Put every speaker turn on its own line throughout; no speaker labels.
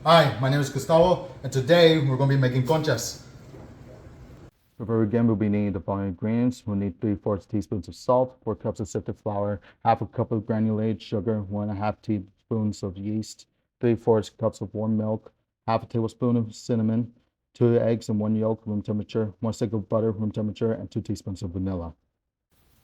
Hi, my name is Gustavo, and today we're going to be making conchas.
Before we begin, we'll be needing the following ingredients. We'll need 3/4 teaspoons of salt, 4 cups of sifted flour, half a cup of granulated sugar, 1.5 teaspoons of yeast, 3/4 cups of warm milk, half a tablespoon of cinnamon, 2 eggs and 1 yolk, room temperature, 1 stick of butter, room temperature, and 2 teaspoons of vanilla.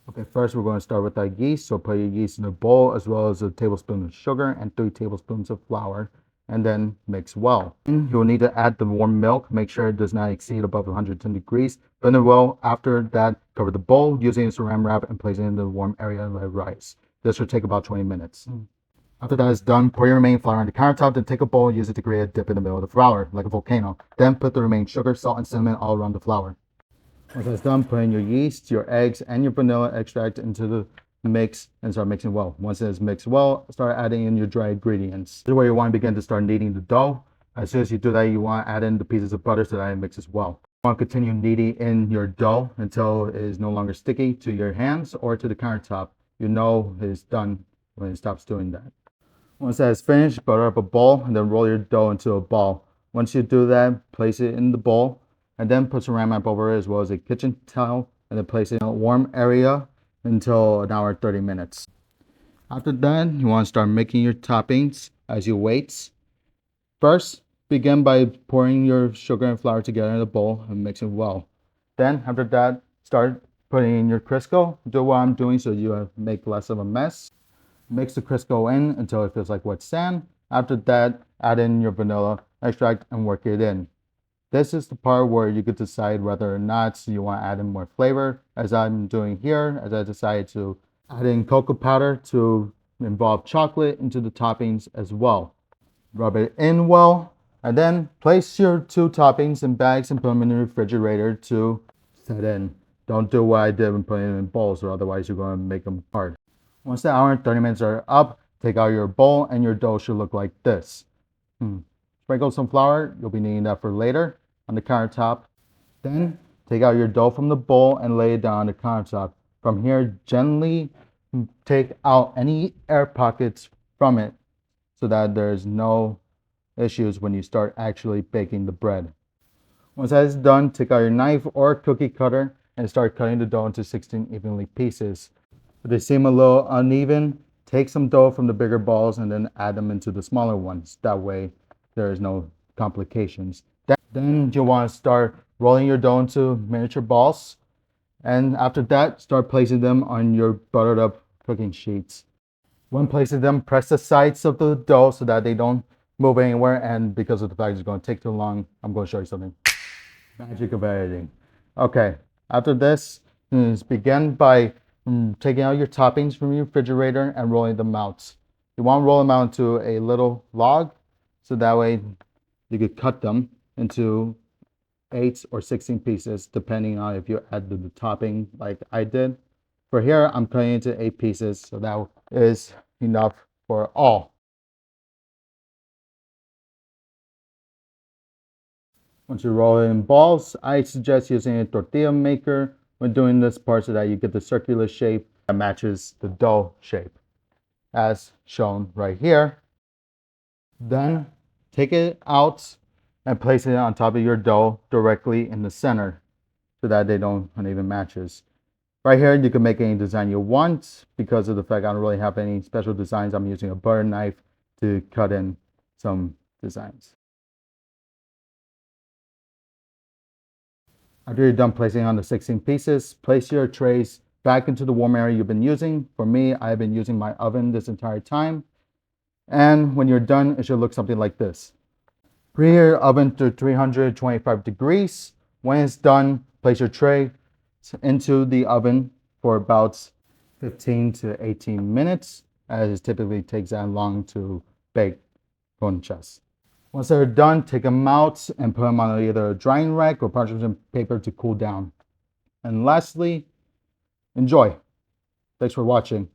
Okay, first we're going to start with our yeast. So put your yeast in a bowl as well as a tablespoon of sugar and 3 tablespoons of flour, and then mix well. You'll need to add the warm milk. Make sure it does not exceed above 110 degrees. Blend it well. After that, cover the bowl using a saran wrap and place it in the warm area and let it rise. This should take about 20 minutes. After that is done, pour your remaining flour on the countertop, then take a bowl and use it to create a dip in the middle of the flour, like a volcano. Then put the remaining sugar, salt, and cinnamon all around the flour. Once that's done, put in your yeast, your eggs, and your vanilla extract into the mix and start mixing well. Once it is mixed well, start adding in your dry ingredients. This is where you want to begin to start kneading the dough. As soon as you do that, you want to add in the pieces of butter so that it mixes well. You want to continue kneading in your dough until it is no longer sticky to your hands or to the countertop. You know it is done when it stops doing that. Once that is finished, butter up a bowl and then roll your dough into a ball. Once you do that, place it in the bowl and then put saran wrap over it as well as a kitchen towel and then place it in a warm area until an hour 30 minutes. After that, you want to start making your toppings as you wait. First, begin by pouring your sugar and flour together in the bowl and mixing well. Then, after that, start putting in your Crisco. Do what I'm doing so you make less of a mess. Mix the Crisco in until it feels like wet sand. After that, add in your vanilla extract and work it in. This is the part where you could decide whether or not you want to add in more flavor, as I'm doing here, as I decided to add in cocoa powder to involve chocolate into the toppings as well. Rub it in well, and then place your 2 toppings in bags and put them in the refrigerator to set in. Don't do what I did and put it in bowls, or otherwise you're going to make them hard. Once the hour and 30 minutes are up, take out your bowl and your dough should look like this. Sprinkle some flour, you'll be needing that for later, on the countertop. Then take out your dough from the bowl and lay it down on the countertop. From here, gently take out any air pockets from it so that there's no issues when you start actually baking the bread. Once that is done, take out your knife or cookie cutter and start cutting the dough into 16 evenly pieces. If they seem a little uneven, take some dough from the bigger balls and then add them into the smaller ones. That way there is no complications. Then you want to start rolling your dough into miniature balls. And after that, start placing them on your buttered up cooking sheets. When placing them, press the sides of the dough so that they don't move anywhere. And because of the fact it's going to take too long, I'm going to show you something. Magic of editing. Okay, after this, begin by taking out your toppings from your refrigerator and rolling them out. You want to roll them out into a little log so that way you could cut them into 8 or 16 pieces, depending on if you add the topping like I did. For here, I'm cutting into 8 pieces, so that is enough for all. Once you roll it in balls, I suggest using a tortilla maker when doing this part so that you get the circular shape that matches the dough shape, as shown right here. Then take it out and place it on top of your dough directly in the center so that they don't uneven matches. Right here, you can make any design you want. Because of the fact I don't really have any special designs, I'm using a butter knife to cut in some designs. After you're done placing on the 16 pieces, place your trays back into the warm area you've been using. For me, I've been using my oven this entire time. And when you're done, it should look something like this. Preheat your oven to 325 degrees. When it's done, place your tray into the oven for about 15 to 18 minutes, as it typically takes that long to bake conchas. Once they're done, take them out and put them on either a drying rack or parchment paper to cool down. And lastly, enjoy. Thanks for watching.